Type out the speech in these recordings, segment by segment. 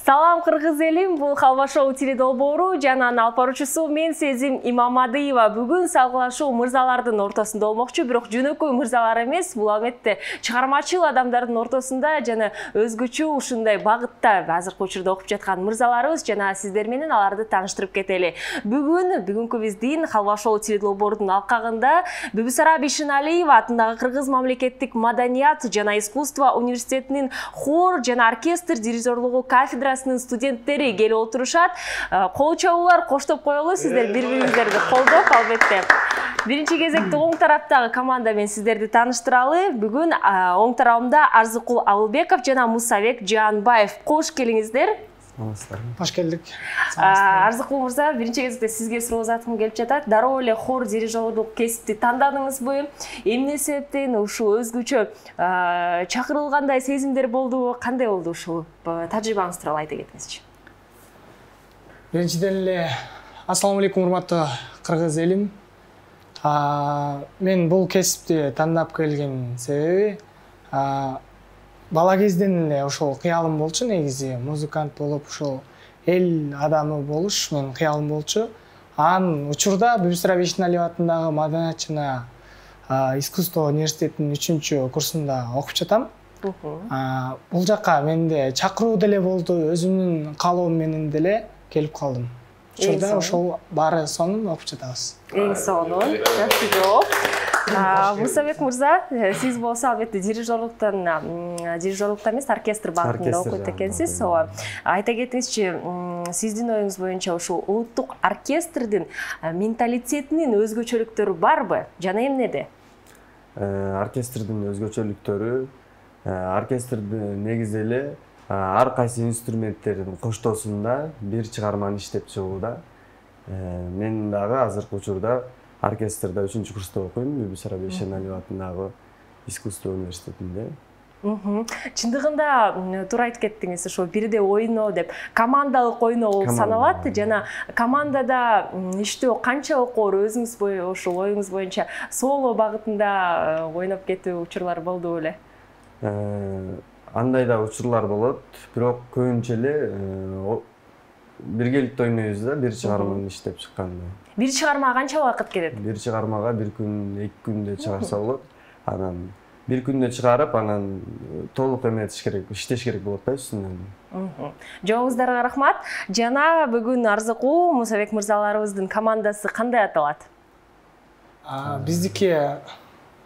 Салам кыргыз элим, бул Халва шоу теледолбоору жана анын алып баруучусу мен Сезим Имамадыева. Бүгүн салгылашуу мырзалардын ортосунда болмокчу, бирок жөнөкөй мырзалар эмес, бул албетте чыгармачыл адамдардын ортосунда жана өзгөчө ушундай багытта азыркы учурда окуп жаткан мырзаларыбыз жана сиздер менен аларды тааныштырып кетели. Бүгүнкү биздин Халва шоу теледолбоордун алкагында Бүбүсара Бишеналиева атындагы Кыргыз мамлекеттик маданият жана искусство университетинин хор жана оркестр дирижерлугу кафедрасынын студенттери келип отурушат. Кол чабуулар коштоп коелу, сиздер бири-бириңиздерди колдоп, албетте. Биринчи кезекте оң тараптагы команда менен сиздерди тааныштыралы. Бүгүн оң тарабымда Арзыкул Абылбеков жана Мусабек Жаанбаев. Кош келиңиздер. Хош келдик. Арзыкул мырза, биринчи кезекте сизге суроо заткым келип жатат. Дароо эле хор дирижерлук кесипти тандадыңызбы? Эмне себептен ушул өзгөчө чакырылгандай сезимдер болдубу? Кандай болду ушул тажрыйбаңыз тууралуу айта кетиңизчи. Биринчиден эле ассаламу алейкум, урматтуу кыргыз элим. Мен бул кесипти тандап келген себеби бала кезден эле ошол кыялым болчу, негизи музыкант болуп ошол эл адамы болуш менин кыялым болчу. Анын учурда Бүбүсара Бишеналиева атындагы маданият жана искусство университетинин 3-чү курсунда окуп жатам. Бул жакка менде чакыруу деле болду, өзүмдүн каалоом менен деле келип калдым. Учурда ошол баары сонун окуп жатабыз. Эң сонун, жакшы жооп. Мусабек мырза, сиз болсо албетте дирижерлуктан эмес, оркестр багытында окуйт экенсиз. Айта кетиңизчи, сиздин оюңуз боюнча ушул улуттук оркестрдин менталитетинин өзгөчөлүктөрү барбы жана эмнеде? Оркестрдин өзгөчөлүктөрү, оркестрди негизи эле ар кайсы инструменттердин коштоосунда бир чыгарманы иштеп чыгууда. Мен дагы азыркы учурда оркестрда 3-чү курста окуйм, Бүбүсара Бишеналиева атындагы искусство университетинде. Чындыгында туура айтып кеттиңиз, ошо бирде ойноо деп, командалык ойноо болуп саналат жана командада иштөө канча окор, өзүңүз ошол оюңуз боюнча соло багытында ойноп кетүү учурлар болду беле? Андай да учурлар болот, бирок көбүнчө эле биргеликте ойнойбуз да, бир чыгарманы иштеп чыкканда. Бир чыгармага канча убакыт кетет? Бир чыгармага 1 күн, 2 күндө чыгарса болот. Анан 1 күндө чыгарып, анан толук эметиш керек, иштеш керек болот да үстүнөн. Жооңуздарга рахмат. Жана бүгүн Арзыкул, Мусабек мырзаларыбыздын командасы кандай аталат? Биздики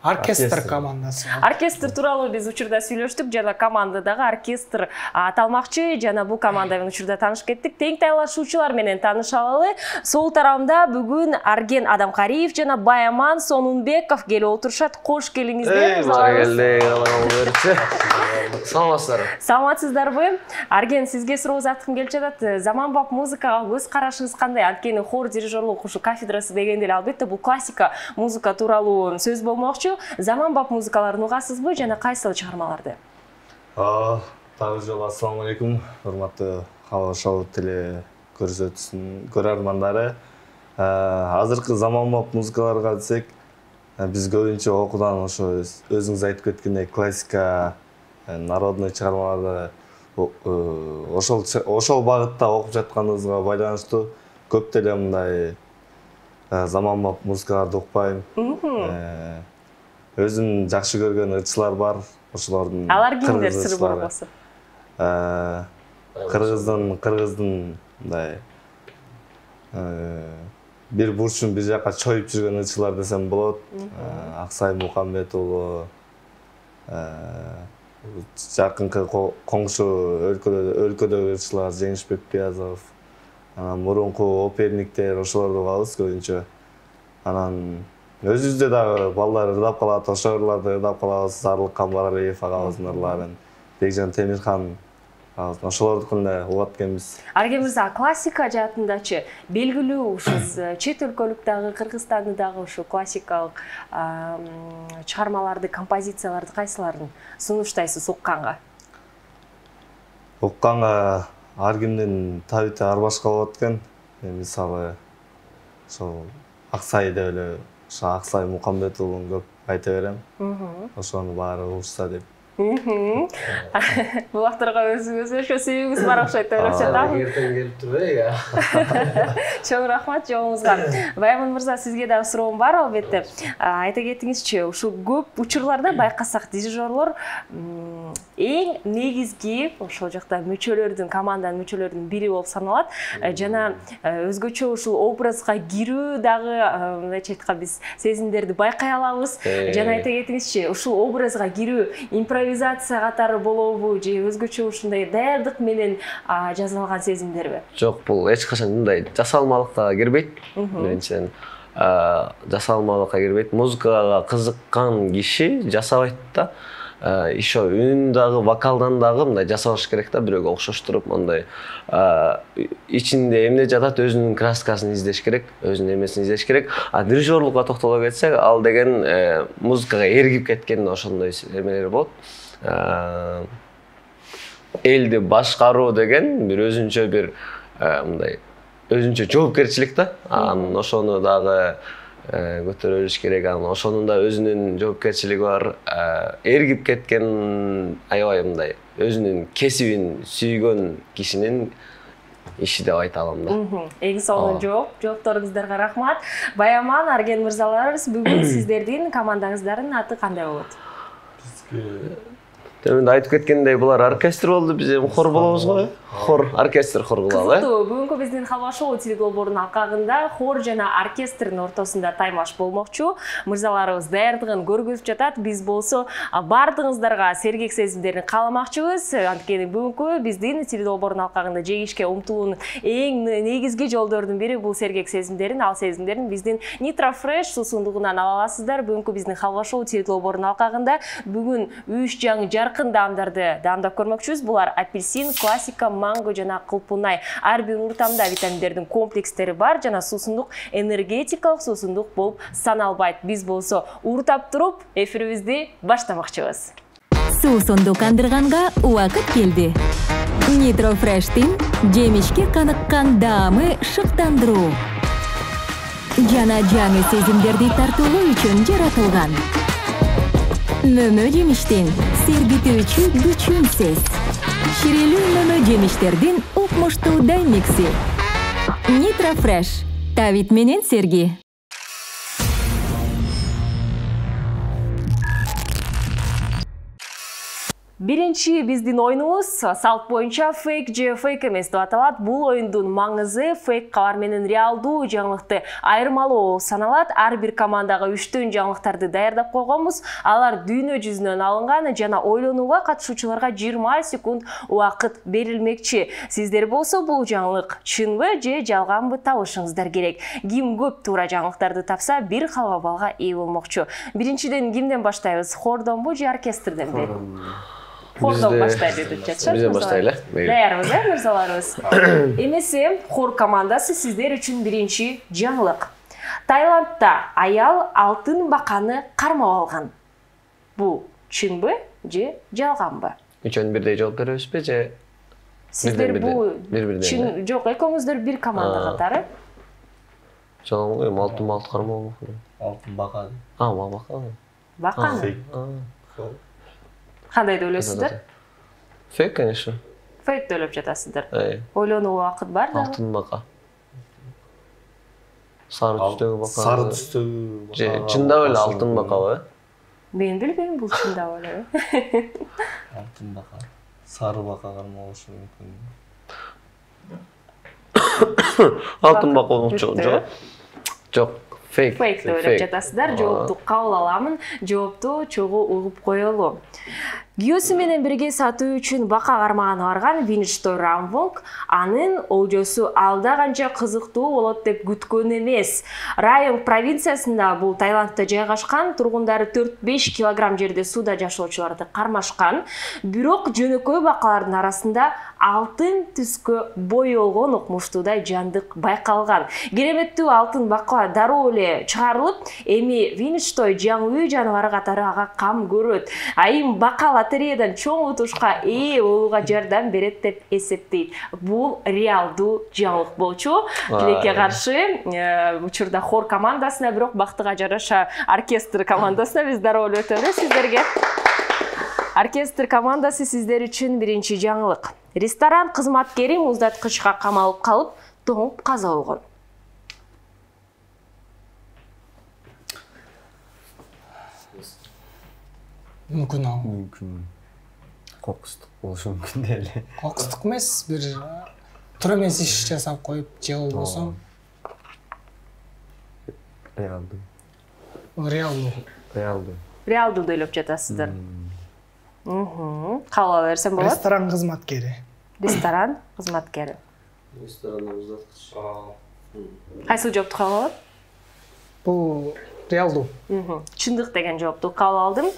оркестр командасы. Оркестр тууралуу биз учурда сүйлөштүк, жана командадагы оркестр аталмакчы, жана бул команда менен учурда таанышып кеттик. Тең тайлашуучулар менен таанышалы. Сол тарабында бүгүн Арген Адамкариев жана Баяман Сонунбеков келип отурушат. Кош келиңиздер. Саламатсыздарбы? Саламатсыздарбы? Арген, сизге суроо заткым келип жатат. Заманбап музыкага көз карашыңыз кандай? Анткени хор дирижерлук ушу кафедрасы дегенде эле албетте бул классика музыка тууралуу сөз болмокчу. Заманбап музыкаларын угасызбы жана кайсыл чыгармаларды? Тагы жолу ассаламу алейкум, урматтуу Халва шоу теле көрөрмандары. Азыркы заманбап музыкаларга десек, биз көбүнчө окуудан ошо өзүңүз айтып кеткендей классика, народный чыгармаларды ошол багытта окуп жатканыбызга байланыштуу көп деле мындай заманбап музыкаларды укпайм. Өзүм жакшы көргөн ырчылар бар, ошолордун. Алар кимдер сыры болбосо? Кыргыздын мындай бир бурчун бир жака чоюп жүргөн ырчылар десем болот. Аксай Мукамбет уулу, жакынкы коңшу өлкөдөгү ырчылар Жеңишбек Биязов, анан мурунку оперниктер ошолорду угабыз көбүнчө. Анан өзүбүздө дагы балдар ырдап калат, ошо ырларды ырдап калабыз. Зарлык Камбарариев агабыздын ырларын, Бекжан Темирхан агабыздын ошолордукунда угат экенбиз. Арген мырза, классика жаатындачы белгилүү ушул чет өлкөлүк дагы, Кыргызстанды дагы ушу классикалык чыгармаларды, композицияларды кайсыларын сунуштайсыз укканга? Укканга ар кимдин табити ар башка болот экен. Мисалы, ошол Аксай деп эле, Аксай Мукамбет уулун көп айта берем. Ошону баары урушса деп. Булактарга өзгөчө себебиңиз бар окшойт деп ойлоп жатам. Эртең келип турбайбы? Чоң рахмат жолуңузга. Байман мырза, сизге да суроом бар албетте. Айта кетиңизчи, ушул көп учурларда байкасак дирижерлор эң негизги ошол жакта мүчөлөрдүн, команданын мүчөлөрүнүн бири болуп саналат. Жана өзгөчө ушул образга кирүү дагы мындайча айтканда биз сезимдерди байкай алабыз. Жана айта кетиңизчи, ушул образга кирүү импровизация катары болобу же өзгөчө ушундай даярдык менен жазылган сезимдерби? Жок, бул эч качан мындай жасалмалыкка кирбейт. Биринчиден жасалмалыкка кирбейт. Музыкага кызыккан киши жасабайт да. Еще үн дагы, вокалдан дагы мындай жасабаш керек да, бирөөгө окшоштуруп, мындай ичинде эмне жатат, өзүнүн краскасын издеш керек, өзүнүн эмесин издеш керек. Дирижерлукка токтоло кетсек, ал деген музыкага эргип кеткен ошондой эмелер болот. Элди башкаруу деген бир өзүнчө бир мындай өзүнчө жоопкерчилик да. Анан ошону дагы көтөрүлүш керек, анан ошонун да өзүнүн жоопкерчилиги бар. Эргип кеткен аябай мындай өзүнүн кесибин сүйгөн кишинин иши деп айта алам да. Эң сонун жоопторуңуздарга рахмат. Баяман, Арген мырзаларыбыз, бүгүн сиздердин командаңыздардын аты кандай болот? Мен айтып кеткендей, булар оркестр болду, биз эми хор болобуз го. Хор, оркестр хор кылалы. Кызыктуу, бүгүнкү биздин Халва шоу теледолбоорунун алкагында хор жана оркестрдин ортосунда таймаш болмокчу. Мырзаларыбыз даярдыгын көргөзүп жатат. Биз болсо бардыгыңыздарга сергек сезимдерин кааламакчыбыз. Анткени бүгүнкү биздин теледолбоорунун алкагында жеңишке умтулуунун эң негизги жолдордун бири бул сергек сезимдерин, ал сезимдерин биздин Nitro Fresh суусундугунан ала аласыздар. Бүгүнкү биздин Халва шоу теледолбоорунун алкагында бүгүн 3 жаңы жаркын даамдарды даамдап көрмөкчүбүз. Булар апельсин, классика, манго жана кылпунай. Ар бир уртамда витаминдердин комплекстери бар жана суусундук энергетикалык суусундук болуп саналбайт. Биз болсо уртап туруп эфирибизди баштамакчыбыз. Суусундук андырганга убакыт келди. Nitro Fresh'тин жемишке каныккан даамы шыктандыруу жана жаңы сезимдерди тартуулоо үчүн жаратылган. Мөмө жемиштин сергитүүчү күчүнсүз. Ширелүү мөмө жемиштердин укмуштуу даймикси. Nitro Fresh. Тавит менен серги. Биринчи биздин оюнубуз салт боюнча фейк же фейк эмес деп аталат. Бул оюндун маңызы фейк кабар менен реалдуу жаңылыкты айырмалоо саналат. Ар бир командага 3 жаңылыктарды даярдап койгонбуз. Алар дүйнө жүзүнөн алынган жана ойлонууга катышуучуларга 20 секунд убакыт берилмекчи. Сиздер болсо бул жаңылык чынбы же жалганбы табышыңыздар керек. Ким көп туура жаңылыктарды тапса, бир халва балга ээ болмокчу. Биринчиден кимден баштайбыз? Хордонбу же оркестрденби? Хордон баштайды деп жатышат. Бизден баштайлы. Даярбыз, мырзаларыбыз. Эмесе хор командасы сиздер үчүн биринчи жаңылык. Таиландда аял алтын баканы кармап алган. Бул чынбы же жалганбы? Үчөн бирдей жооп беребизби же? Сиздер бул чын жок, экөөңүздөр бир команда катары. Жалган го, алтын баканы кармап алган. Алтын бака. Бака. Баканы. Кандай деп ойлойсуздар? Фейк, конечно. Фейк деп ойлоп жатасыздар. Ойлонуу убакыт бар да. Алтын бака. Сары түстөгү бака. Сары түстөгү. Же чындап эле алтын бакабы? Мен билбейм, бул чындап эле. Алтын бака. Сары бака кармап болушу мүмкүн. Алтын бака болчу. Жок. Фейк деп ойлоп жатасыздар. Жоопту кабыл аламын. Жоопту чогуу угуп коелу. Күйөөсү менен бирге сатуу үчүн бака кармаганы барган Винчтой Рамвонг анын олжосу алда канча кызыктуу болот деп күткөн эмес. Район провинциясында, бул Таиландда жайгашкан, тургундары 4-5 килограмм жерде сууда жашоочуларды кармашкан. Бирок жөнөкөй бакалардын арасында алтын түскө боелгон укмуштуудай жандык байкалган. Кереметтүү алтын бака дароо эле чыгарылып, эми Винчтой жаңы үй жаныбары катары ага кам көрөт. Айым бака лотереядан чоң утушка ээ болууга жардам берет деп эсептейт. Бул реалдуу жаңылык болчу. Тилекке каршы учурда хор командасына, бирок бактыга жараша оркестр командасына биз дароо эле өтөбүз сиздерге. Оркестр командасы сиздер үчүн биринчи жаңылык. Ресторан кызматкери муздаткычка камалып калып, тоңуп каза болгон. Мүмкүн ал. Мүмкүн. Кокустук болушу мүмкүн деле. Кокустук эмес, бир тура эмес иш жасап коюп, же болбосо Реалдуу. Реалдуу. Реалдуу ойлоп жатасыздар. Кабыл берсем болот? Ресторан кызматкери. Ресторан кызматкери. Ресторанда муздаткыч. Кайсы жоопту кабыл алат? Бул реалдуу. Чындык деген жоопту кабыл алдым.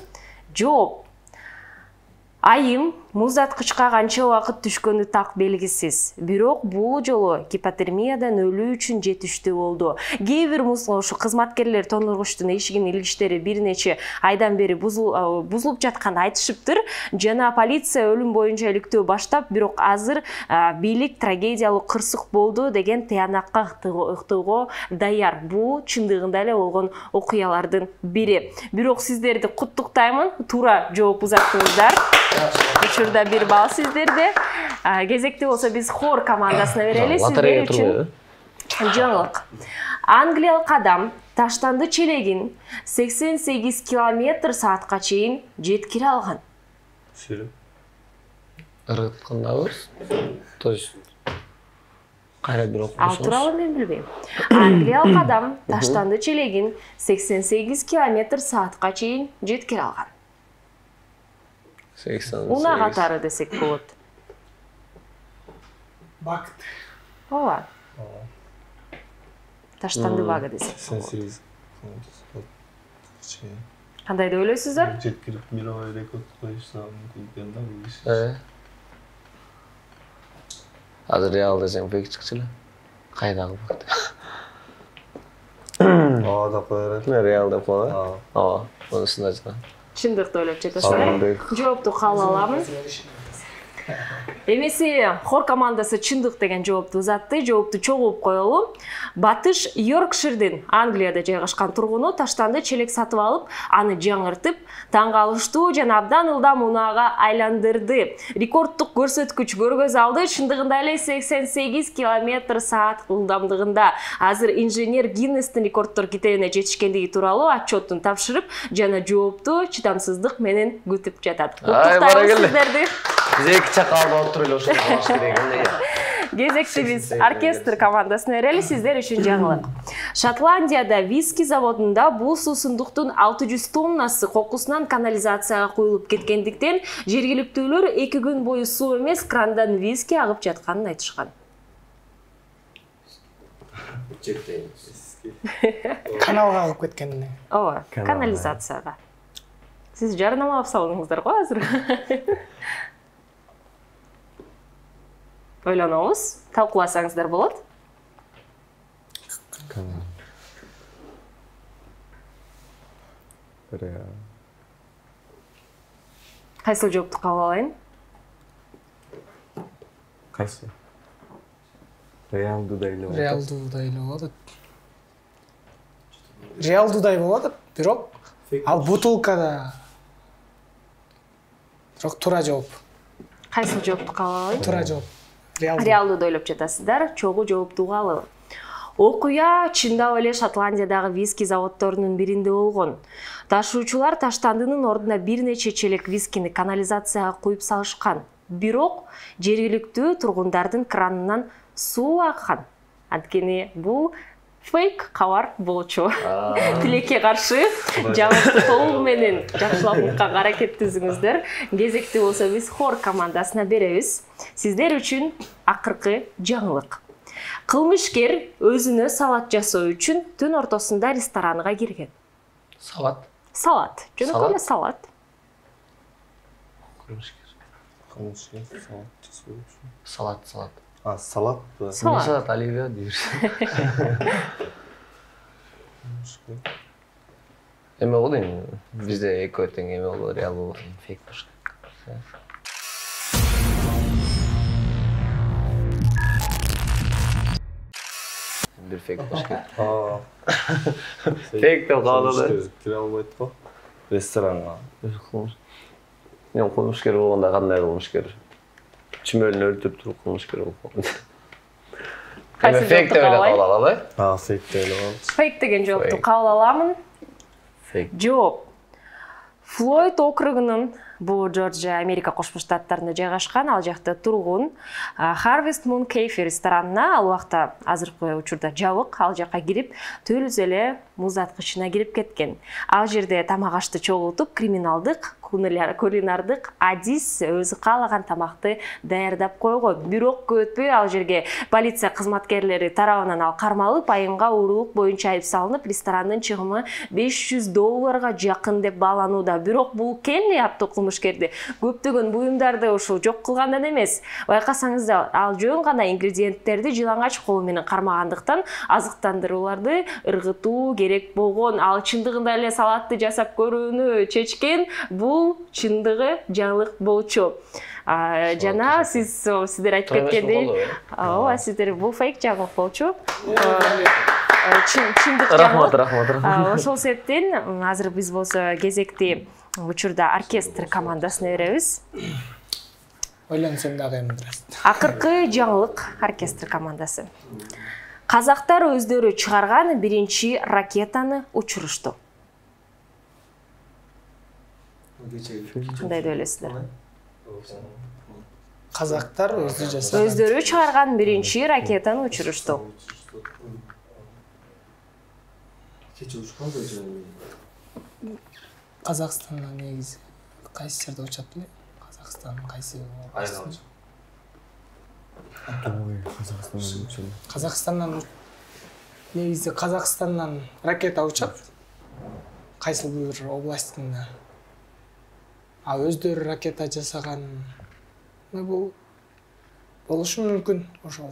Жооп. Айым муздаткычка канча убакыт түшкөнү так белгисиз. Бирок бул жолу гипотермиядан өлүү үчүн жетиштүү болду. Кээ бир ушу кызматкерлер тондургучтун эшигинин илгичтери бир нече айдан бери бузулуп жатканын айтышыптыр. Жана полиция өлүм боюнча иликтөө баштап, бирок азыр бийлик трагедиялуу кырсык болду деген тыянакка ыктоого даяр. Бул чындыгында эле болгон окуялардын бири. Бирок сиздерди куттуктаймын, туура жооп узаттыңыздар. Учурда бир балл сиздерде. Кезекте болсо биз хор командасына берели. Сиздер үчүн жаңылык. Англиялык адам таштанды челегин 88 км/саатка чейин жеткире алган. Ырыткандабыз. То есть кайра бир окуп Ал тууралуу мен билбейм. Англиялык адам таштанды челегин 88 км/саатка чейин жеткире алган. Уна катары десек болот. Бакыт. Ооба. Таштанды бага десек. 88. Кандай деп ойлойсуздар? Жеткирип мировой рекорд коюшса мүмкүн да бул иш. Азыр реал десең фейк чыкчу эле. Кайдагы бакыт? Ооба да кое берет. Мен реал деп коём. Ооба, онусун да жана. Чындыкты ойлоп жатасыздар. Жоопту кабыл аламын. Эмеси хор командасы чындык деген жоопту узатты. Жоопту чогулуп коелу. Батыш Йоркширдин Англияда жайгашкан тургуну таштанды челек сатып алып, аны жаңыртып, таң калыштуу жана абдан ылдам унаага айландырды. Рекорддук көрсөткүч көргөз алды. Чындыгында эле 88 км/саат ылдамдыгында. Азыр инженер Гиннестин рекорддор китебине жетишкендиги тууралуу отчеттун тапшырып, жана жоопту чыдамсыздык менен күтүп жатат. Куттуктайбыз сиздерди. Биз эки чакалып алып туруп эле ошондой кылыш керек эле. Кезекте биз оркестр командасына берели, сиздер үчүн жаңылык. Шотландияда виски заводунда бул суусундуктун 600 тоннасы кокусунан канализацияга куюлуп кеткендиктен жергиликтүүлөр 2 күн бою суу эмес, крандан виски агып жатканын айтышкан. Каналга агып кеткенине. Ооба, канализацияга. Сиз жарнамалап салдыңыздар го азыр. Ойлонобуз, талкууласаңыздар болот. Кайсы жоопту кабыл алайын? Кайсы? Реалдуудай эле болот. Реалдуудай эле болот. Реалдуудай болот, бирок ал бутылкада. Бирок туура жооп. Кайсы жоопту кабыл алайын? Туура жооп. Реалдуу ойлоп жатасыздар, чогуу жоопту кабыл. Окуя чындап эле Шотландиядагы виски заводдорунун биринде болгон. Ташуучулар таштандынын ордуна бир нече челек вискини канализацияга куюп салышкан. Бирок жергиликтүү тургундардын кранынан суу аккан. Анткени бул фейк кабар болчу. Тилекке каршы жаңылыкты толугу менен жакшылап укканга аракеттесиңиздер. Кезекте болсо биз хор командасына беребиз. Сиздер үчүн акыркы жаңылык. Кылмышкер өзүнө салат жасоо үчүн түн ортосунда ресторанга кирген. Салат. Салат. Жөнөкөй эле салат. Кылмышкер салат жасоо үчүн. Салат. Салат. Салат оливье дейбиз. Эме болду эми бизде экөө тең эме болду, реал болду, фейк болуш керек. Бир фейк болуш керек. Фейк деп калды. Кире албайт го ресторанга. Мен кылмышкер болгондо кандай кылмышкер? Чүмөлүн өлтүрүп туруп кылмышкер болуп. Кайсы Фейк деп ойлоп алалы. Фейк деп ойлоп алабыз. Фейк деген жоопту кабыл аламын. Фейк. Жооп. Флойд округунун, бул Джорджия, Америка Кошмо Штаттарында жайгашкан, ал жакта тургун Harvest Moon Cafe ресторанына ал убакта азыркы учурда жабык, ал жакка кирип, төлүз эле муз аткычына кирип кеткен. Ал жерде тамак ашты чогултуп, криминалдык, кулинардык адис өзү каалаган тамакты даярдап койгон. Бирок көп өтпөй ал жерге полиция кызматкерлери тарабынан ал кармалып, айымга уурулук боюнча айып салынып, ресторандын чыгымы $500 жакын деп бааланууда. Бирок бул Келли аптуу кылмышкерди көптөгөн буюмдарды ушул жок кылгандан эмес, байкасаңыздар, ал жөн гана ингредиенттерди жылаңач колу менен кармагандыктан азыктандырууларды ыргытуу керек болгон. Ал чындыгында эле салатты жасап көрүүнү чечкен. Бул чындыгы жаңылык болчу. Жана сиздер айтып кеткендей, ооба, сиздер бул фейк жаңылык болчу. Чындык жаңылык. Рахмат. Ошол себептен азыр биз болсо кезекти учурда оркестр командасына беребиз. Ойлонсом дагы эми бир аз. Акыркы жаңылык оркестр командасы. Казактар өздөрү чыгарган биринчи ракетаны учурушту. Кандай деп ойлойсуздар? Казактар өздөрү чыгарган биринчи ракетаны учурушту. Казакстандан негизи кайсы жерде учат эле? Казакстан кайсы? Казакстандан негизи Казакстандан ракета учат. Кайсы бир областында. А өздөрү ракета жасаган бул болушу мүмкүн. Ошол.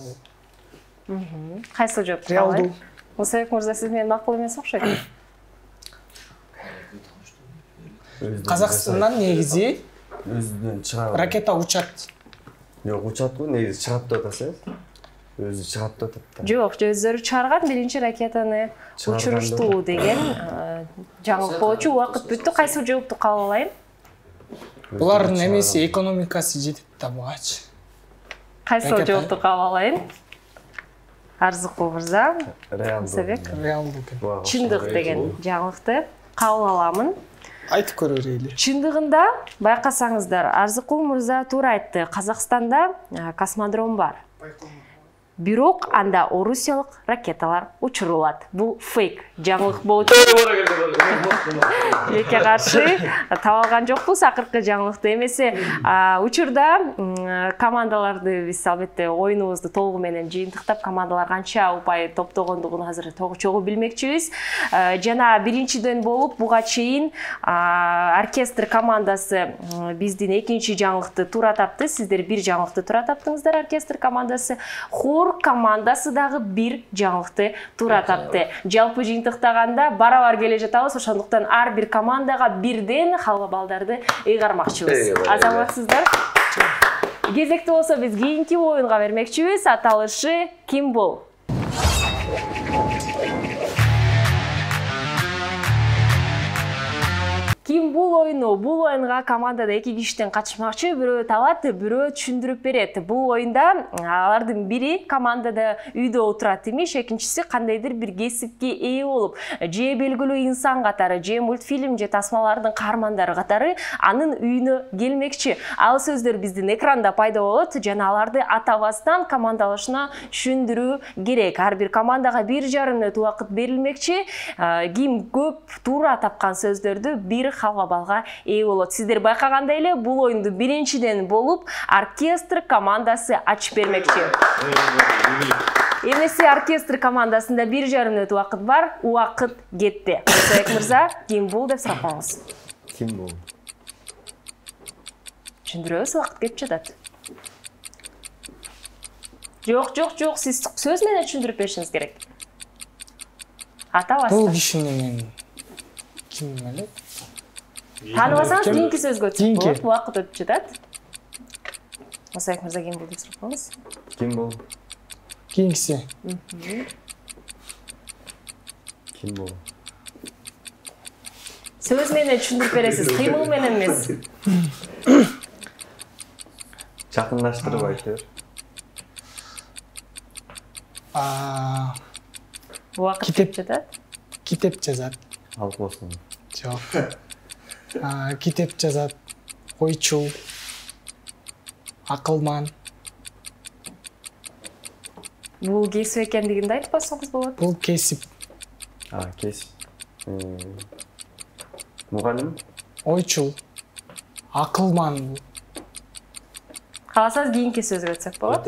Кайсы жооп? Реалдуу. Мусабек мырза, сиз менен макул эмес окшойт. Казакстандан негизи өзүнөн чыгат. Ракета учат. Жок, учат го, негизи чыгат деп атасыз. Өзү чыгат деп атат. Жок, өздөрү чыгарган биринчи ракетаны учуруштуу деген жаңылык болчу. Убакыт бүттү. Кайсы жоопту кабыл алайын? Булардын эмеси экономикасы жетет да бугачы. Кайсы жоопту кабыл алайын? Арзыкул мырза, Мусабек, Реалдуу. чындык деген жаңылыкты кабыл аламын. Айтып көрө берели. Чындыгында байкасаңыздар, Арзыкул мырза туура айтты. Казакстанда космодром бар. Бирок анда орусиялык ракеталар учурулат. Бул фейк жаңылык болчу. Эке каршы табалган жокпуз акыркы жаңылыкты. Эмесе учурда командаларды биз албетте оюнубузду толугу менен жыйынтыктап, командалар канча упай топтогондугун азыр чогуу билмекчибиз. Жана биринчиден болуп буга чейин оркестр командасы биздин экинчи жаңылыкты туура тапты. Сиздер бир жаңылыкты туура таптыңыздар, оркестр командасы. Командасы дагы бир жаңылыкты туура тапты. Жалпы жыйынтыктаганда барабар келе жатабыз, ошондуктан ар бир командага бирден халва балдарды ыйгармакчыбыз. Азаматсыздар. Кезекти болсо биз кийинки оюнга бермекчибиз. Аталышы ким бол? Ким бул оюну? Бул оюнга командада эки кишиден катышмакчы, бирөө табат, бирөө түшүндүрүп берет. Бул оюнда алардын бири командада үйдө отурат эмиш, экинчиси кандайдыр бир кесипке ээ болуп, же белгилүү инсан катары, же мультфильм, же тасмалардын каармандары катары анын үйүнө келмекчи. Ал сөздөр биздин экранда пайда болот жана аларды атабастан командалашына түшүндүрүү керек. Ар бир командага 1,5 мүнөт убакыт берилмекчи. Ким көп туура тапкан сөздөрдү бир халва балга ээ болот. Сиздер байкагандай эле бул оюнду биринчиден болуп оркестр командасы ачып бермекчи. Эмесе оркестр командасында 1,5 мүнөт убакыт бар, убакыт кетти. Мусабек мырза, ким бул деп сурап коңуз. Ким бул? Түшүндүрөбүз, убакыт кетип жатат. Жок, сиз сөз менен түшүндүрүп беришиңиз керек. Атабастан. Бул кишини мен ким эле? Тааныбасаңыз кийинки сөзгө өтүп болот, убакыт өтүп жатат. Мусабек мырза, ким бул деп сурап коңуз. Ким бул? Кийинкиси. Ким бул? Сөз менен түшүндүрүп бересиз, кыймыл менен эмес. Жакындаштырып айта бер. Убакыт кетип жатат. Китеп жазат. Алкоолсун. Жок. Китеп жазат. Ойчул. Акылман. Бул кесип экендигинди айтып койсоңуз болот. Бул кесип. Кесип. Мугалим? Ойчул. Акылман. Кааласаңыз кийинки сөзгө өтсөк болот.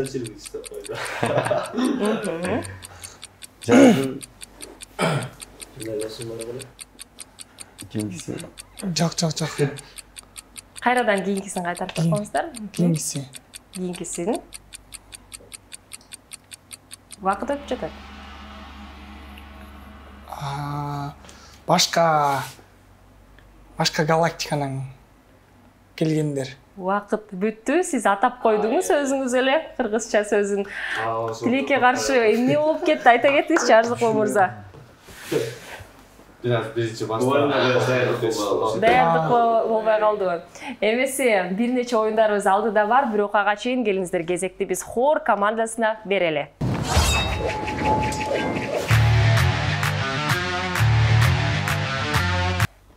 Жакын. Кийинкиси. Жок. Кайрадан кийинкисин кайтарып койсоңуздар. Кийинкисин. Вакыт өтүп жатат. Башка галактиканан келгендер. Вакыт бүттү. Сиз атап койдуңуз өзүңүз эле кыргызча сөзүн. Тилекке каршы эмне болуп кетти? Айта кетиңизчи Арзыкулов мырза. Биринчи баштап Даярдык болбой калдыбы. Эмесе бир нече оюндарыбыз алдыда бар, бирок ага чейин келиңиздер кезекти биз хор командасына берели.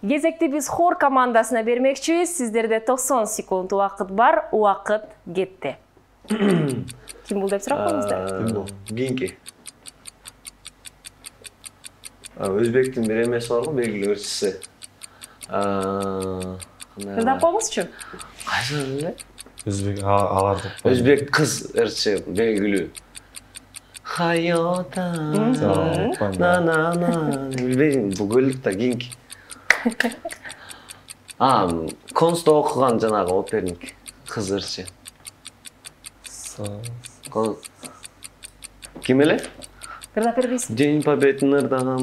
Кезекти биз хор командасына бермекчибиз. Сиздерде 90 секунд убакыт бар. Убакыт кетти. Ким бул деп сурап коюңуздар. Кийинки. Өзбектин бир эмеси бар го, белгилүү ырчысы. Тыңдап коюңузчу. Кайсы эле? Өзбек аларды. Өзбек кыз ырчы белгилүү. Хайота. Билбейм, бул көлүктө кийинки. Консту окуган жанагы оперник кыз ырчы. Ким эле? Кырдап бербейсиң. День Победы ырдаган,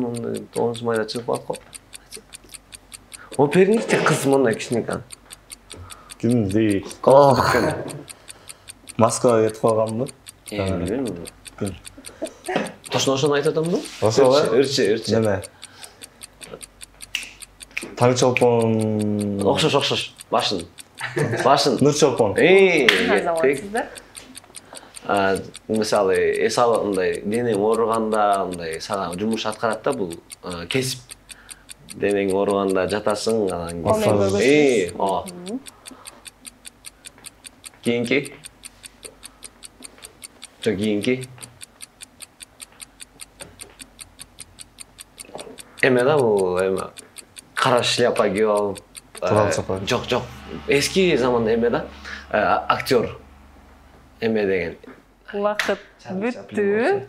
9 майда чыгып калат. Оперникте кыз мындай кичинекей. Ким дейт? Москвага кетип калганбы? Билбейм. Точно ошону айтып атамбы? Ошо ырчы. Неме? Таң чолпон. Окшош. Башын. Нур чолпон. Азаматсыздар. Мисалы, эс алып мындай денең ооруганда, мындай сага жумуш аткарат да бул кесип. Денең ооруганда жатасың, анан кийинки. Кийинки. Эме да бул эме кара шляпа кийип алып. Жок. Эски заманда эме да. Актер. Эме деген. Вакыт бүттү.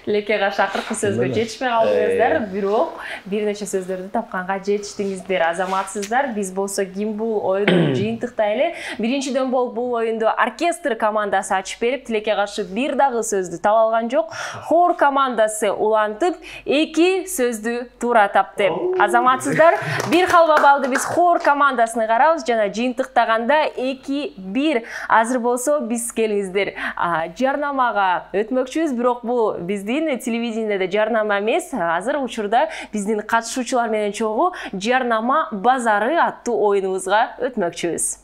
Лекега шакыркы сөзгө жетишпей калдыңыздар, бирок бир нече сөздөрдү тапканга жетиштиңиздер. Азаматсыздар, биз болсо ким бул оюнду жыйынтыктайлы. Биринчиден бул оюнду оркестр командасы ачып берип, тилекке каршы бир дагы сөздү таба алган жок. Хор командасы улантып, 2 сөздү туура тапты. Азаматсыздар, бир халва балды биз хор командасына карабыз жана жыйынтыктаганда 2-1. Азыр болсо биз келиңиздер жарнамага өтмөкчүбүз, бирок бул биздин телевидениеде жарнама эмес. Азыр учурда биздин катышуучулар менен чогуу жарнама базары аттуу оюнубузга өтмөкчүбүз.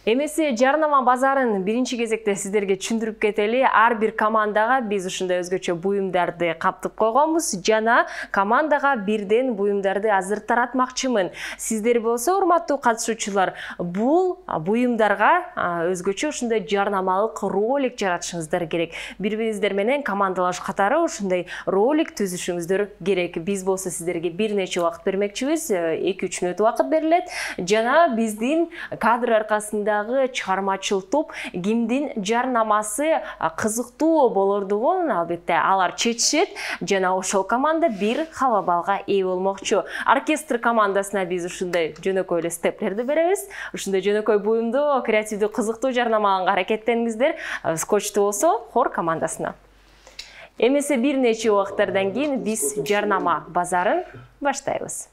Эмесе жарнама базарын биринчи кезекте сиздерге түшүндүрүп кетели. Ар бир командага биз ушундай өзгөчө буюмдарды каптып койгонбуз жана командага бирден буюмдарды азыр таратмакчымын. Сиздер болсо, урматтуу катышуучулар, бул буюмдарга өзгөчө ушундай жарнамалык ролик жаратышыңыздар керек. Бири-бириңиздер менен командалаш катары ушундай ролик түзүшүңүздөр керек. Биз болсо сиздерге бир нече убакыт бермекчибиз. 2-3 мүнөт убакыт берилет. Жана биздин кадр аркасында чыгармачыл топ кимдин жарнамасы кызыктуу болордугун албетте алар чечишет жана ошол команда бир халва балга ээ болмокчу. Оркестр командасына биз ушундай жөнөкөй эле степлерди беребиз. Ушундай жөнөкөй буюмдуу, креативдүү, кызыктуу жарнамаланга аракеттениңиздер. Скотчту болсо хор командасына. Эмесе бир нече убакыттардан кийин биз жарнама базарын баштайбыз.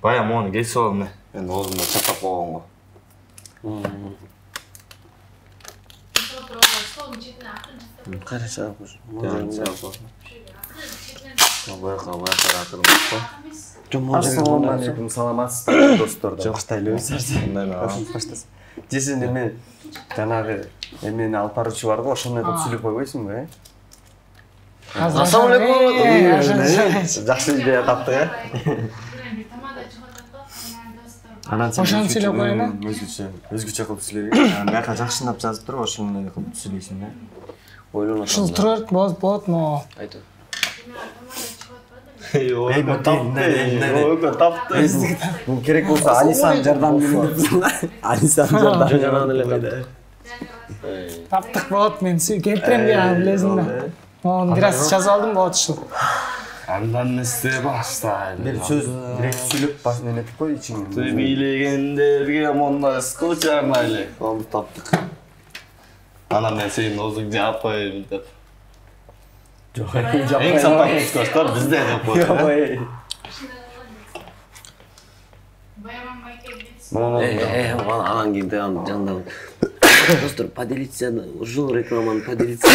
Бая моны кесип ал эмне. Мен оозумда чатап койгонго. Караша. Ассалаумағалейкум, саламатсыздар достор. Баштайлы. Баштасын. Десең мен жанагы эмени алып баруучу бар го, ошону кылып сүйлөп койбойсуңбу, Ассалаумалейкум. Жакшы идея таптык, э? Ошону сүйлөп коеюн, э? Өзгөчө кылып сүйлөйбүк. Маяка жакшынап жазып туруп, ошону кылып сүйлөйсүң да. Ойлонот. Ушул турат болот, но Айтып. Бул керек болсо Алисан жардам берет. Алисан жардам эле. таптык болот, мен кетирем деп билесиң да. Мону бир аз жазып алдым, болот ушул. Андан несте баштайлы. Бир сөз бирек сүйлөп башынан этип кой ичиңен. Ты бийлегендерге монда скучармайлы. Onu таптык. Анан мен сенин оозуңду жаап коеюн деп. Жок. Эң сапаттуу скочтор бизде деп коет. Анан кийин жанында достор поделиться, ушул рекламаны поделиться.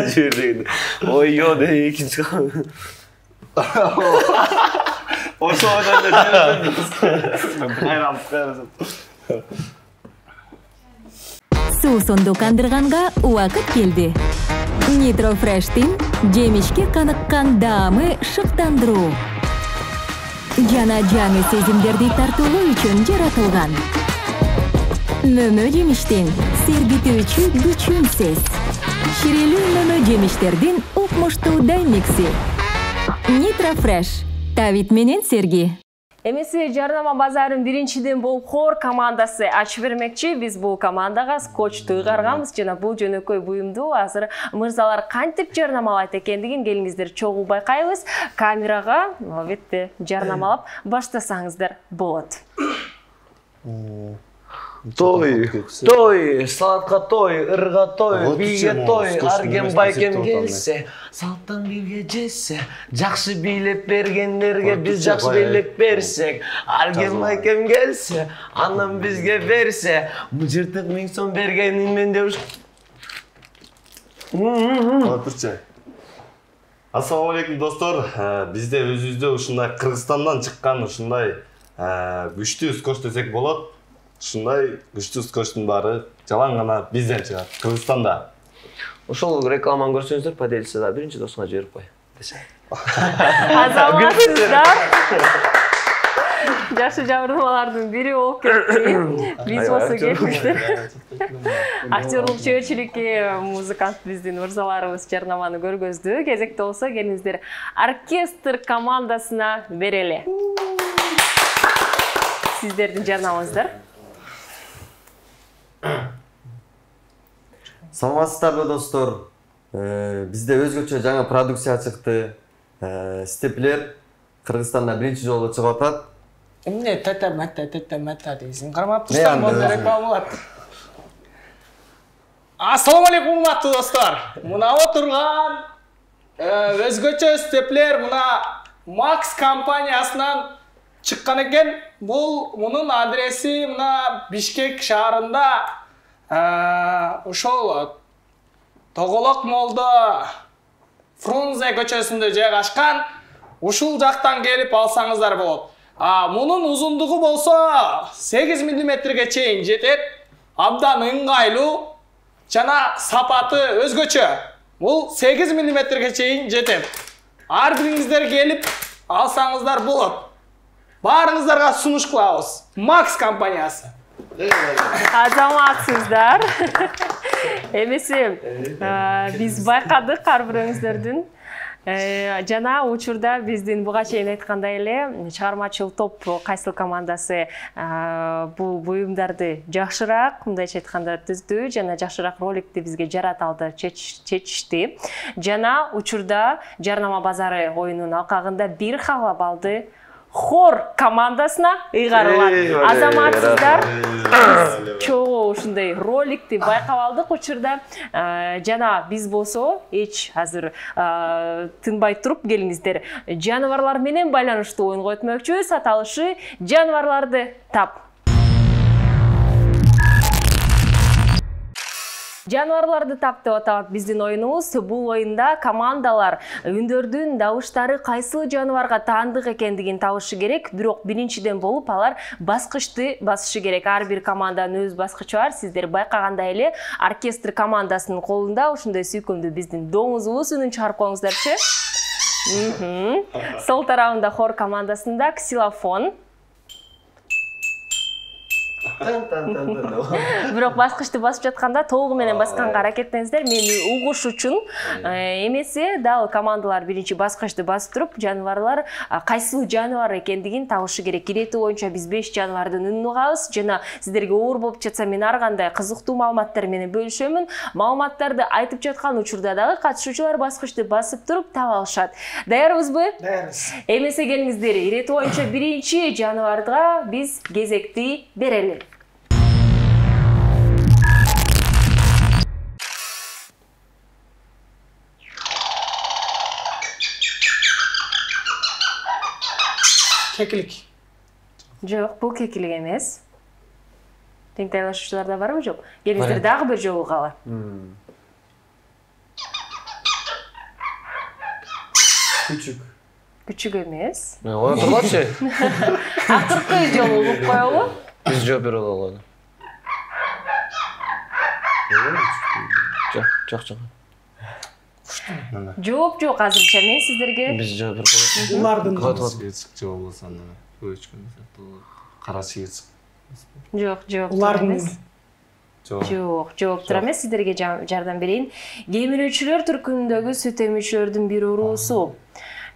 Жиберди. Ой, ё, де экинчи. Ошодан эле кайрам кайрам. Суусунду кандырганга убакыт келди. Nitro Fresh'tin жемишке каныккан даамы шыктандыруу. Жана жаңы сезимдерди тартуулоо үчүн жаратылган. Мөмө жемиштин сергитүүчү күчүнсүз. Ширелүү мөмө жемиштердин укмуштуу даймикси. Nitro Fresh. Тавит менен Серги. Эмеси жарнама базарын биринчиден бул Хор командасы ачып бермекчи. Биз бул командага скотчту ыйгарганбыз жана бул жөнөкөй буюмду азыр мырзалар кантип жарнамалайт экендигин келиңиздер чогуу байкайбыз. Камерага албетте жарнамалап баштасаңыздар болот. Той, салатка той, ырга той, бийге той, аргем байкем келсе, салттан бирге жесе, жакшы бийлеп бергендерге биз жакшы бийлеп берсек, аргем байкем келсе, анан бизге берсе, мыжыртык 1000 сом бергенин мен деп. Отурчу. Ассаламу алейкум достор. Бизде өзүбүздө ушундай Кыргызстандан чыккан ушундай күчтүү скотч десек болот. Ушундай күчтүү скотчтун баары жалаң гана бизден чыгат, Кыргызстанда. Ошол рекламаны көрсөңүздөр, поделиться биринчи досуңа жиберип кой. Азаматсыздар. Жакшы жабырмалардын бири болуп кетти. Биз болсо кетиптир. Актерлук чөйрөчүлүккө музыкант биздин мырзаларыбыз жарнаманы көргөздү. Кезекте болсо келиңиздер оркестр командасына берели. Сиздердин жарнамаңыздар. Саламатсыздарбы достор. Бизде өзгөчө жаңы продукция чыкты. Степлер Кыргызстанда биринчи жолу чыгып атат. Эмне тата дейсиң? Кармап турсаң, монда реклама болот. Ассаламу алейкум, урматтуу достор. Мына отурган өзгөчө степлер мына Max компаниясынан чыккан экен. Мунун адреси мына Бишкек шаарында ошол Тоголок молдо Фрунзе көчөсүндө жайгашкан. Ушул жактан келип алсаңыздар болот. Мунун узундугу болсо 8 мм чейин жетет. Абдан ыңгайлуу жана сапаты өзгөчө. Бул 8 мм чейин жетет. Ар бириңиздер келип алсаңыздар болот. Баарыңыздарга сунуш кылабыз. Max компаниясы. Азаматсыздар. Эмеси биз байкадык ар бирөөңүздөрдүн жана учурда биздин буга чейин айткандай эле чыгармачыл топ кайсыл командасы бул буюмдарды жакшыраак, мындайча айтканда түздү жана жакшыраак роликти бизге жарата алды чечишти. Жана учурда жарнама базары оюнунун алкагында 1 хаба балды Хор командасына ыйгарылат. Азаматсыздар. чогуу ушундай роликти байкап алдык учурда. Жана биз болсо эч азыр тынбай туруп келиңиздер. Жаныбарлар менен байланыштуу оюнга өтмөкчүбүз. Аталышы жаныбарларды тап. Жаныбарларды тап деп аталат биздин оюнубуз. Бул оюнда командалар үндөрдүн дабыштары кайсыл жаныбарга таандык экендигин табышы керек. Бирок биринчиден болуп алар баскычты басышы керек. Ар бир команданын өз баскычы бар. Сиздер байкагандай эле оркестр командасынын колунда ушундай сүйкүмдүү биздин доңузубуз үнүн чыгарып коюңуздарчы. Сол тарабында хор командасында ксилофон. Бирок баскычты басып жатканда толугу менен басканга аракеттениңиздер, мени угуш үчүн. Эмесе дал командалар биринчи баскычты басып туруп, жаныбарлар кайсыл жаныбар экендигин табышы керек. Ирети боюнча биз 5 жаныбардын үнүн угабыз жана сиздерге оор болуп жатса мен ар кандай кызыктуу маалыматтар менен бөлүшөмүн. Маалыматтарды айтып жаткан учурда дагы катышуучулар баскычты басып туруп таба алышат. Даярбызбы? Даярбыз. Эмесе келиңиздер, ирети боюнча биринчи жаныбарга биз кезекти берели. Кекилик. Жок, бул кекилик эмес. Теңтайлашуучулар да барбы, жок? Келиңиздер дагы бир жолу кала. Küçük. Күчүк эмес. Мен ой турбачы. Акыркы жолу угуп коелу. Биз жооп бере алалы. Жок. Жооп жок азырча мен сиздерге. Биз жооп бере Улардын Чыгып болсо аны көчкөн сыяктуу кара чыгыч. Жок, жооп улардын эмес. Жок, жооптур эмес, сиздерге жардам берейин. Кемирүүчүлөр түркүмүндөгү сүт эмүүчүлөрдүн бир уруусу.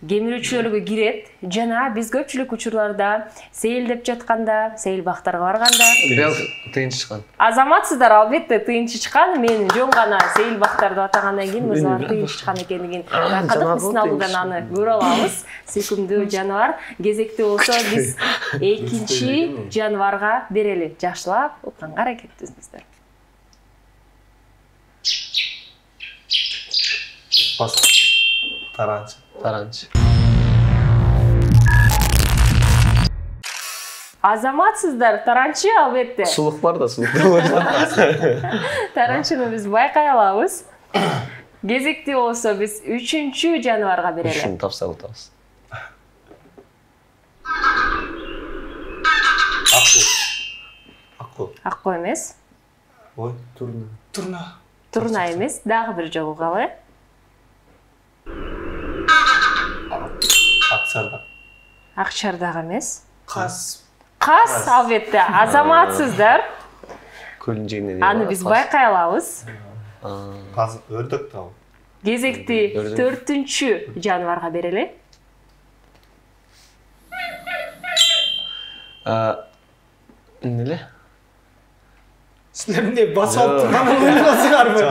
Кемирүүчүлөргө кирет жана биз көпчүлүк учурларда сейилдеп жатканда, сейил бактарга барганда Бел тыйынчы чыккан. азаматсыздар, албетте тыйынчы чыккан. Мен жөн гана сейил бактарды атагандан кийин мырзалар тыйынчы чыккан экендигин байкадык. Биздин алдыдан аны көрө алабыз. Сүйкүмдүү жаныбар. Кезекти болсо биз экинчи жаныбарга берели. Жакшылап укканга аракет этиңиздер. Таранчы. Азаматсыздар, таранчы албетте. Сулук бар да, сулук. Таранчыны биз байкай алабыз. Кезекти болсо биз үчүнчү жаныбарга берели. Шуну тапса утабыз. Акку эмес. Ой, Турна эмес. Дагы бир жолу калы. Акчардак эмес. Кас албетте. Азаматсыздар. Көлүн жегинен. Аны биз байкай алабыз. Каз өрдөк да. Кезекти 4-чү жаныбарга берели. Эмне? Силер эмне басып алып турган ойлосуңарбы?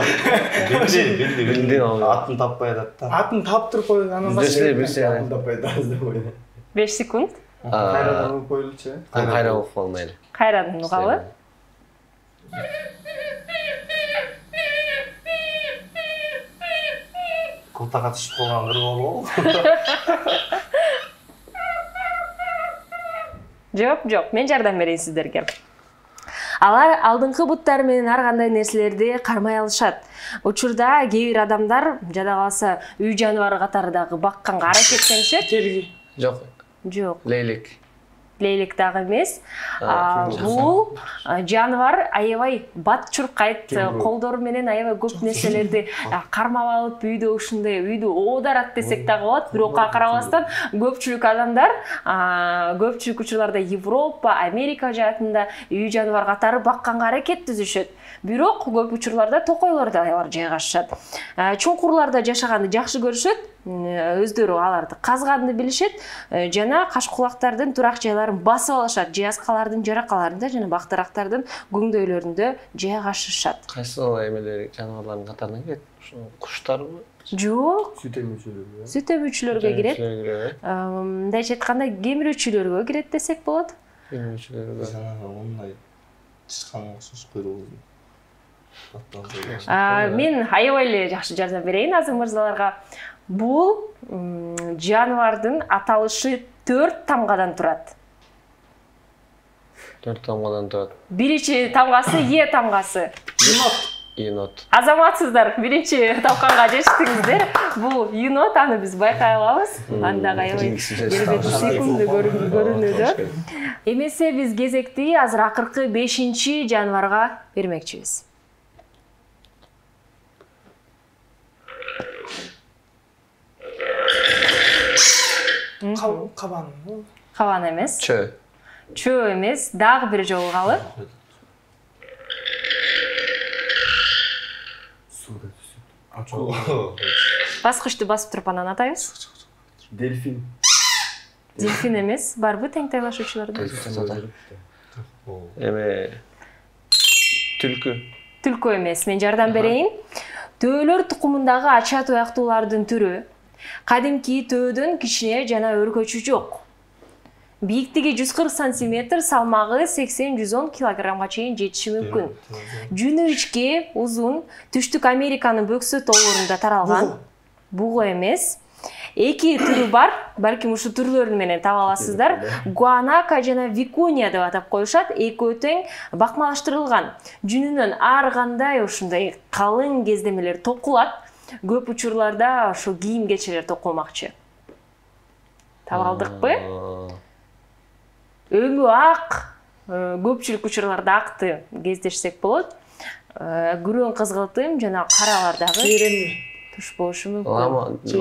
Билди. Атын таппай атат да. Атын тап туруп коюң, анан Билсе. Таппай атат. 5 секунд. Кайрадан коюлчу. Кайра окуп алмайлы. Кайрадан угалы. Култага түшүп калган кыр болобу? Жок, мен жардам берейин сиздерге. Алар алдыңкы буттары менен ар кандай нерселерди кармай алышат. Учурда кээ бир адамдар жада калса үй жаныбары катары дагы бакканга аракеттенишет. Телги. Жок. Лейлек. Лейлек дагы эмес. Бул жаныбар аябай бат чуркайт, колдору менен аябай көп нерселерди кармап алып, үйдө ушундай үйдү оодарат десек дагы болот. Бирок карабастан көпчүлүк адамдар көпчүлүк учурларда Европа, Америка жаатында үй жаныбар катары бакканга аракет түзүшөт. Бирок көп учурларда токойлор да алар жайгашышат. Чуңкурларда жашаганды жакшы көрүшөт. Өздөрү аларды казганды билишет жана каш кулактардын турак жайларын басып алышат. Жазкалардын жаракаларында жана бактарактардын көңдөйлөрүндө жайгашышат. Кайсыл эмелер жаныбарлардын катарына кирет? Ушу куштарбы? Жок. Süt emүүчүлөр. Сүт эмүүчүлөргө кирет. Мындайча айтканда кемирүүчүлөргө кирет десек болот. Кемирүүчүлөргө. Жанагы ондай тышканга окшош куйругу. Мен аябай эле жакшы жардам берейин азыр мырзаларга. Бул жаныбардын аталышы 4 тамгадан турат. 4 тамгадан турат. Биринчи тамгасы Е тамгасы. Енот. Азаматсыздар, биринчи тапканга жетиңиздер. Бул енот, аны биз байкай алабыз. Анда аябай секундду көрүнүүдө. Эмесе биз кезекти азыр акыркы 5-чи жаныбарга бермекчибиз. Кабан. Кабан эмес. Чö. Чö эмес, дагы бир жолу калып. Баскычты басып туруп анан атайбыз. Дельфин. Дельфин эмес, барбы теңтайлашуучуларда? Эме түлкү. Түлкү эмес, мен жардам берейин. Төөлөр тукумундагы ача туяктуулардын түрү кадимки төөдөн кичине жана өркөчү жок. Бийиктиги 140 сантиметр, салмагы 80-110 килограммга чейин жетиши мүмкүн. Жүнү ичке, узун, Түштүк Американын бөксө тоолорунда таралган. Бугу эмес. Эки түрү бар, балким ушу түрлөрүн менен таба аласыздар. Гуанака жана викуния деп атап коюшат. Экөө тең бакмалаштырылган. Жүнүнөн ар кандай ушундай калың кездемелер токулат. Көп учурларда ошо кийим-кечелер токулмакчы. Таба алдыкпы? Өңү ак, көпчүлүк учурларда акты кездешсек болот. Күрөң кызгылтым жана каралардагы туш болушу мүмкүн.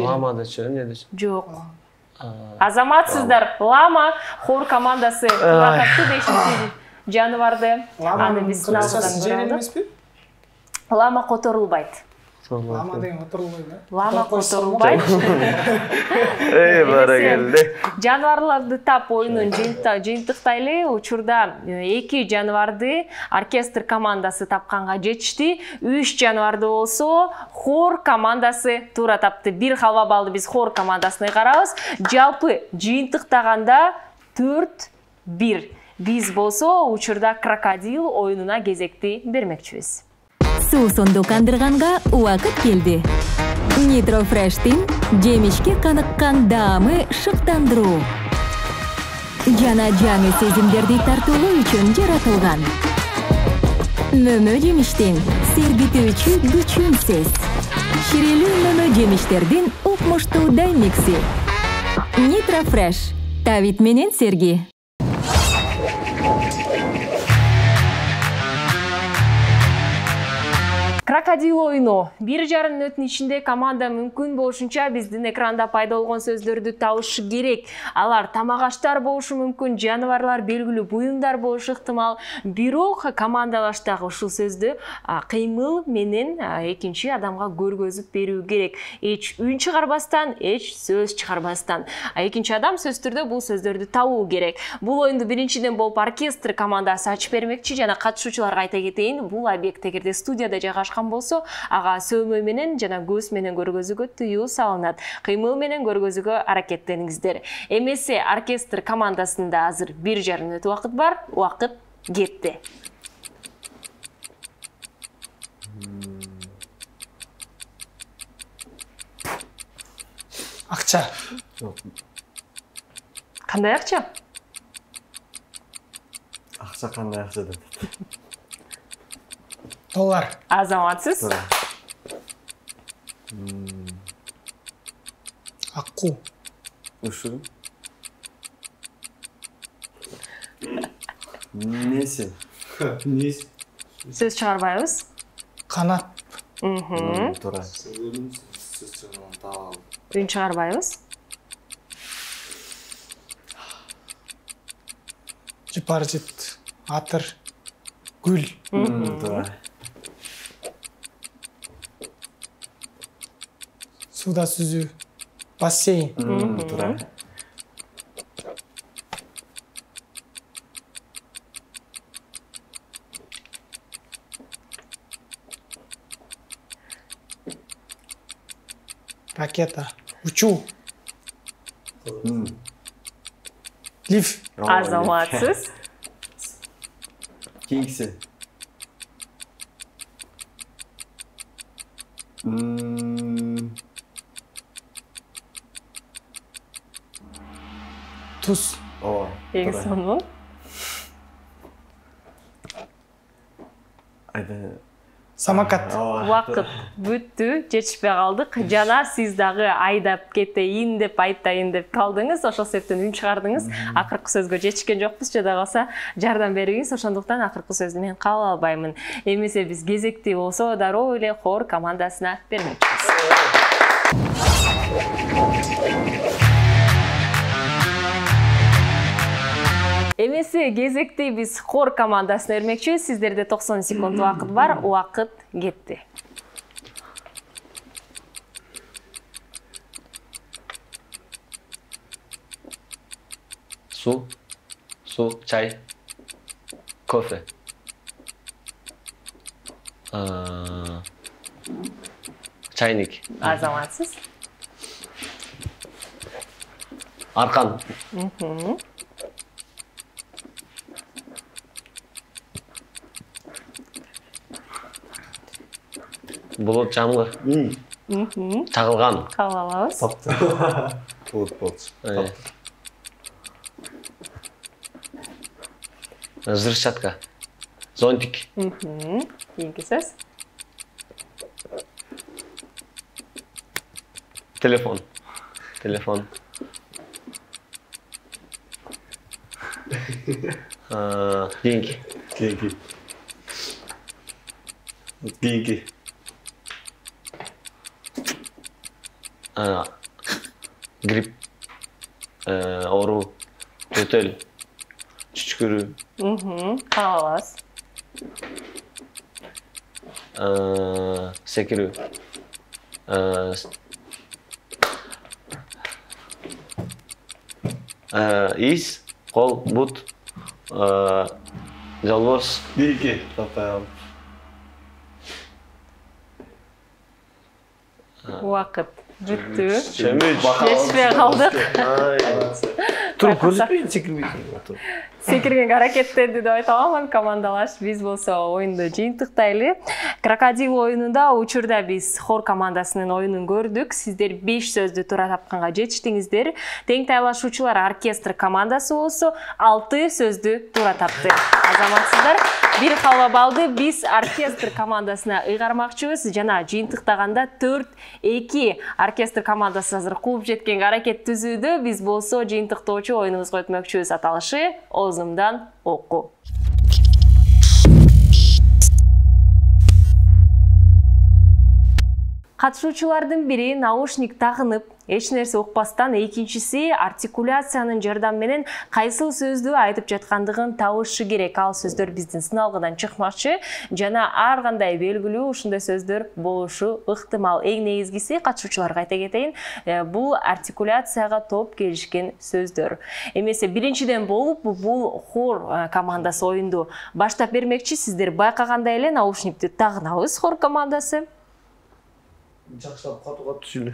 Лама дечи, эмне дечи? Жок. Азаматсыздар, лама хор командасы кургатты 5-чи жаныбарды. Аны биз сыналган көрөбүз. Лама которулбайт. Лама деген которулбайт, да? Лама которулбайт. Баракелде. Жаныбарларды тап оюнун жыйынтыктайлы учурда 2 жаныбарды оркестр командасы тапканга жетишти. 3 жаныбарды болсо хор командасы туура тапты. 1 халва балды биз хор командасына карабыз. Жалпы жыйынтыктаганда 4-1. Биз болсо учурда крокодил оюнуна кезекти бермекчибиз. Суу сонду кандырганга убакыт келди. Nitro Fresh'тин жемишке каныккан даамы шыктандыруу. Жана жаңы сезимдерди тартуулоо үчүн жаратылган. Мөмө жемиштин сергитүүчү күчүнсүз. Ширелүү мөмө жемиштердин укмуштуу даймикси. Nitro Fresh. Тавит менен серги. Крокодил оюну. 1,5 мүнөттүн ичинде команда мүмкүн болушунча биздин экранда пайда болгон сөздөрдү табышы керек. Алар тамак-аштар болушу мүмкүн, жаныбарлар, белгилүү буюмдар болушу ыктымал. Бирок командалаштагы ушул сөздү кыймыл менен экинчи адамга көргөзүп берүү керек. Эч үн чыгарбастан, эч сөз чыгарбастан. Экинчи адам сөз түрдө бул сөздөрдү табуу керек. Бул оюнду биринчиден болуп оркестр командасы ачып бермекчи жана катышуучуларга айта кетейин, бул объект эгерде студияда жайгашкан болсо, ага сөймө менен жана көз менен көргөзүүгө тыюу салынат. Кыймыл менен көргөзүүгө аракеттениңиздер. Эмесе оркестр командасында азыр 1,5 мүнөт убакыт бар. Убакыт кетти. Акча. Кандай акча? Акча кандай акча деп. Доллар. Азаматсыз. Акку. Ушул. Несі? Несі? Сөз чыгарбайбыз. Канат. Тура. Үн чыгарбайбыз. Жыпаржыт. Атыр. Гүл. Тура. Суда сүзүү. Бассейн. Тура. Ракета. Учуу. Лифт. Азаматсыз. Keyingisi. Tuz. Ооба. Ең соңу. Айда. Самокат. Вакыт бүттү, жетишпей калдык. Жана сиз дагы айдап кетейин деп айтайын деп калдыңыз. Ошол себептен үн чыгардыңыз. Акыркы сөзгө жетишкен жокпуз. Жада калса жардам бериңиз. Ошондуктан акыркы сөздү мен кабыл албаймын. Эмесе биз кезекти болсо дароо эле хор командасына бермекчибиз. Эмесе кезекти биз хор командасына бермекчибиз. Сиздерде 90 секунд убакыт бар. Убакыт кетти. Su, çay, kofe. Çaynik. Азаматсыз. Arkan. Bulut жамгыр. Чагылган. Кабыл алабыз. Bulut болчу. Взрывчатка. Зонтик. Кийинки сөз. Телефон. Телефон. Деньги. Keyinki. Keyinki. Грипп. Оору. Жөтөл. Чүчкүрүү. Кабыл алабыз. Секирүү. Из, кол, бут, жалбоз. Keyinki. Tapayalım. Убакыт бүттү. Чөмүч. Жетишпей калдык. Туруп көрсөтпөйүн, секирбейсиң. Секирген аракеттерди деп айта аламын. Командалаш биз болсо оюнду жыйынтыктайлы. Крокодил оюнунда учурда биз хор командасынын оюнун көрдүк. Сиздер 5 сөздү туура тапканга жетиштиңиздер. Тең тайлашуучулар оркестр командасы болсо 6 сөздү туура тапты. Азаматсыздар, бир халва балды биз оркестр командасына ыйгармакчыбыз. Жана жыйынтыктаганда 4-2 оркестр командасы азыр кууп жеткенге аракет түзүүдө. Биз болсо жыйынтыктоочу оюнубузга өтмөкчүбүз. Аталышы Озумдан оку. Катышуучулардын бири наушник тагынып, эч нерсе укпастан, экинчиси артикуляциянын жардамы менен кайсыл сөздү айтып жаткандыгын табышы керек. Ал сөздөр биздин сыналгыдан чыкмакчы жана ар кандай белгилүү ушундай сөздөр болушу ыктымал. Эң негизгиси катышуучуларга айта кетейин, бул артикуляцияга топ келишкен сөздөр. Эмесе биринчиден болуп бул хор командасы оюнду баштап бермекчи. Сиздер байкагандай эле наушникти тагынабыз хор командасы. Жакшылап катуу сүйлө.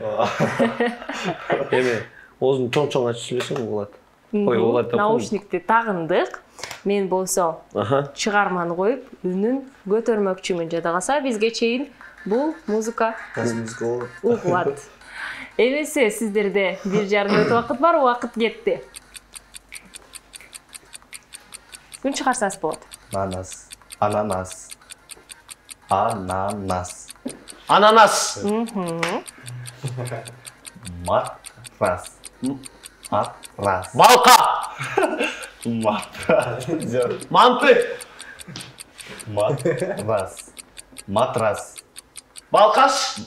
Эме, оозун чоң-чоң ачып сүйлөсөң болот. Ой, болот. Наушникти тагындык. Мен болсо чыгарманы коюп, үнүн көтөрмөкчүмүн. Жада калса бизге чейин бул музыка угулат. Эмесе сиздерде 1,5 мүнөт убакыт бар, убакыт кетти. Күн чыгарсаңыз болот. Ананас. Ananas. Ananas. Ananas. Matras. Matras. Balka. Matras. Mantı. Matras. Matras. Balkaş.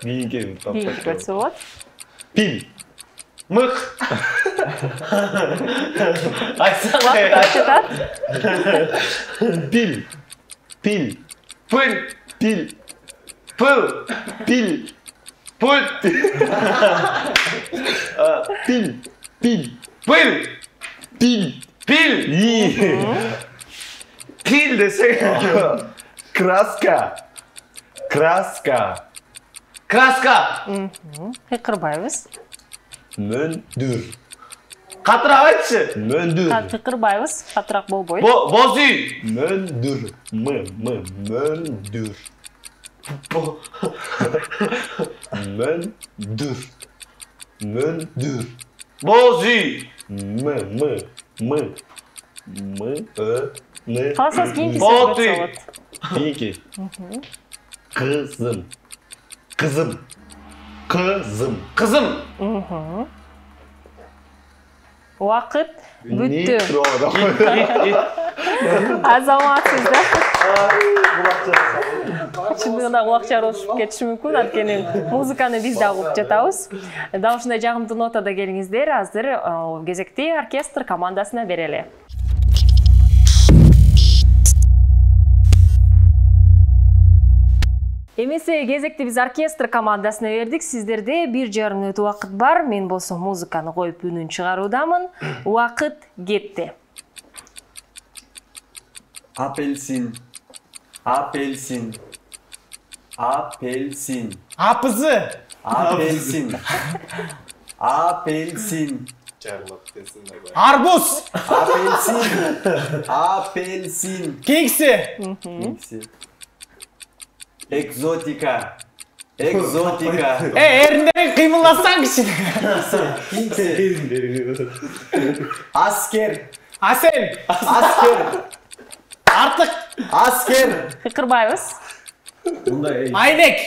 Keyinki. Кийинки көтсө болот. Pil. Mık. Айтсаң Убакыт жатат. Pil. Pil. Pıl. Pil. Pıl. Pil. Pıl. Pil. Pil. Pıl. Pil. Pil. İyi. Pil desek. Kraska. Kraska. Kraska. Кырбайбыз. Möndür. Катыраак айтчы. Мөндүр. Кыкырбайбыз, катыраак болбойт. Боз үй. Мөндүр. Мөндүр. Мөндүр. Мөндүр. Боз үй. Каласаңыз кийинки Бот сөз үй. болот. Кийинки. Кызым. Убакыт бүттү. Нитро. Азаматсыз да. Чындыгында улакчар болуп кетиши мүмкүн, анткени музыканы биз да угуп жатабыз. Дал ушундай жагымдуу нотада келиңиздер. Азыр кезекти оркестр командасына берели. Эмесе кезекти биз оркестр командасына бердик. Сиздерде 1,5 мүнөт убакыт бар. Мен болсо музыканы коюп үнүн чыгаруудамын. Убакыт кетти. Апельсин. Апызы. Арбуз. Апельсин. Кекси. Экзотика. Эриндерин кыймылдасаң кичине. Аскер. Асел. Артык. Кыкырбайбыз. Айнек.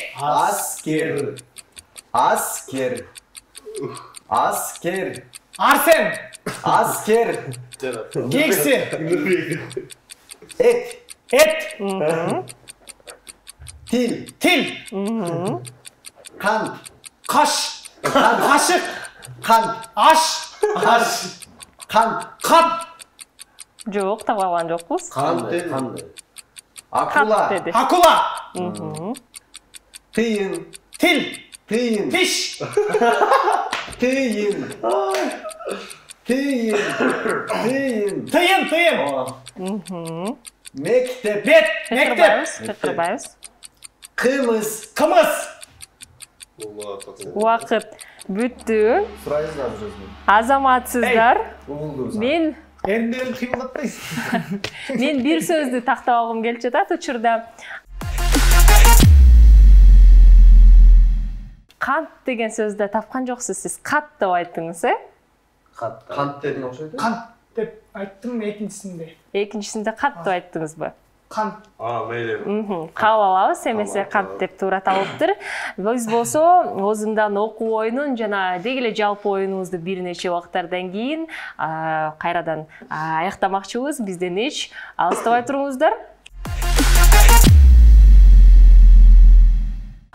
Арсен. Кекси. Эт. Тил. Каш. Кашык. Аш. Кат. Жок, табаган жокпуз. Акула. Деди. Акула. Тыйын. Тиш. Тыйын. Мектеп. Кыкырбайбыз. Кымыз. Убакыт бүттү. Сурайсыздар сөзүн. Азаматсыздар. Мен Эриндерин кыймылдатпайсың. Мен бир сөздү тактап алгым келип жатат учурда. Кант деген сөздү тапкан жоксуз сиз. Кат деп айттыңыз, Кант дедиң окшойт. Кант деп айттым экинчисинде. Экинчисинде кат деп айттыңызбы? Кант. Мейли. Кабыл алабыз, эмесе кант деп туура табылыптыр. Биз болсо Озундан окуу оюнун жана деги эле жалпы оюнубузду бир нече убакыттардан кийин кайрадан аяктамакчыбыз. Бизден эч алыстабай туруңуздар.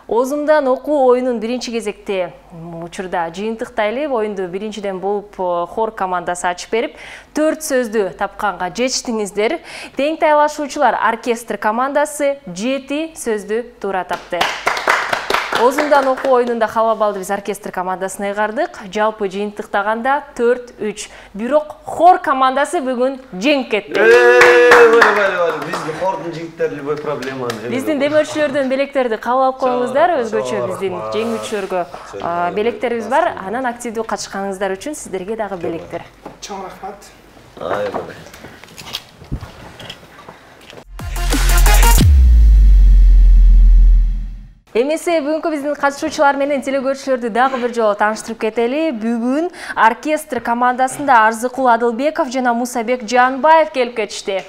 Озундан окуу оюнун биринчи кезекте учурда жыйынтыктайлы оюнду биринчиден болуп хор командасы ачып берип, 4 сөздү тапканга жетиштиңиздер. Тең тайлашуучулар оркестр командасы 7 сөздү туура тапты. Озундан окуу оюнунда халва балды биз оркестр командасына ыйгардык. Жалпы жыйынтыктаганда 4-3. Бирок хор командасы бүгүн жеңип кетти. Бизде хордун жигиттери любой проблема. Биздин демөөрчүлөрдөн белектерди кабыл алып коюңуздар. Өзгөчө биздин жеңүүчүлөргө белектерибиз бар. Анан активдүү катышканыңыздар үчүн сиздерге дагы белектер. Чоң рахмат. Эмесе бүгүнкү биздин катышуучулар менен телекөрүүчүлөрдү дагы бир жолу тааныштырып кетели. Бүгүн оркестр командасында Арзыкул Адылбеков жана Мусабек Жанбаев келип кетишти.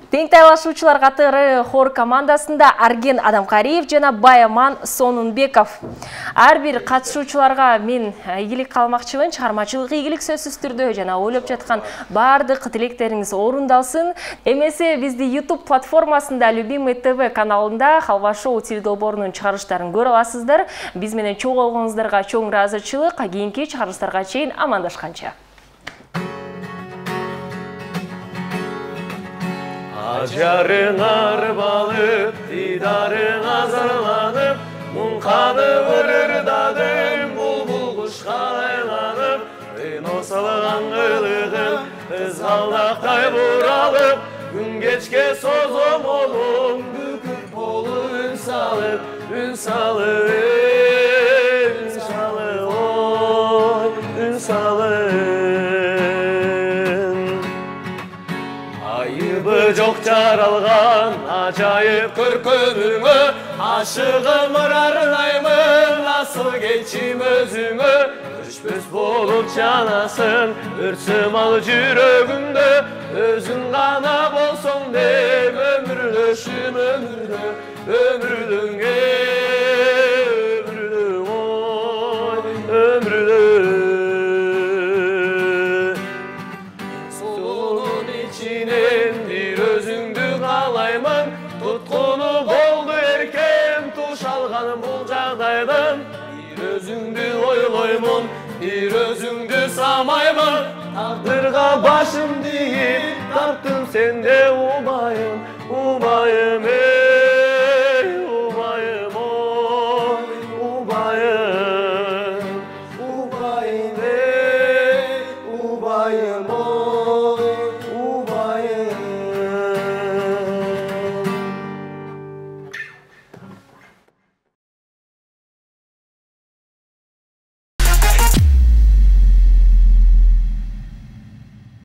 Тең тайлашуучулар катары хор командасында Арген Адамкариев жана Баяман Сонунбеков. Ар бир катышуучуларга мен ийгилик каалмакчымын, чыгармачылык ийгилик сөзсүз түрдө жана ойлоп жаткан бардык тилектериңиз орундалсын. Эмесе бизди YouTube платформасында Любимый ТВ каналында Халва шоу теледолбоорунун чыгарыштарын көрө аласыздар. Биз менен чогуу болгонуңуздарга чоң ыраазычылык. Кийинки чыгарыштарга чейин амандашканча. Acarın arbalıp, didarın azarlanıp, Munkanı vırırdadım, bulbul kuşka aylanıp, Rino salgan ılığım, ızgaldakay buralıp, Gün geçke sozum olum, büküp olu ün salıp, oy, ün salıp. жок жаралган ажайып көркөмүңө ашыгым арнаймын асыл келчим өзүңө өчпөс болуп жанасың өрсөмал жүрөгүмдө өзүң гана болсоң деп өмүрлөшүм өмүрдө өмүрдүң өмүрдө сулуунун ичинен бир өзүңдү каалаймын туткуну болду эркем туш алганым бул жагдайдын бир өзүңдү ойлоймун бир өзүңдү самаймын тагдырга башымды ийип таптым сенде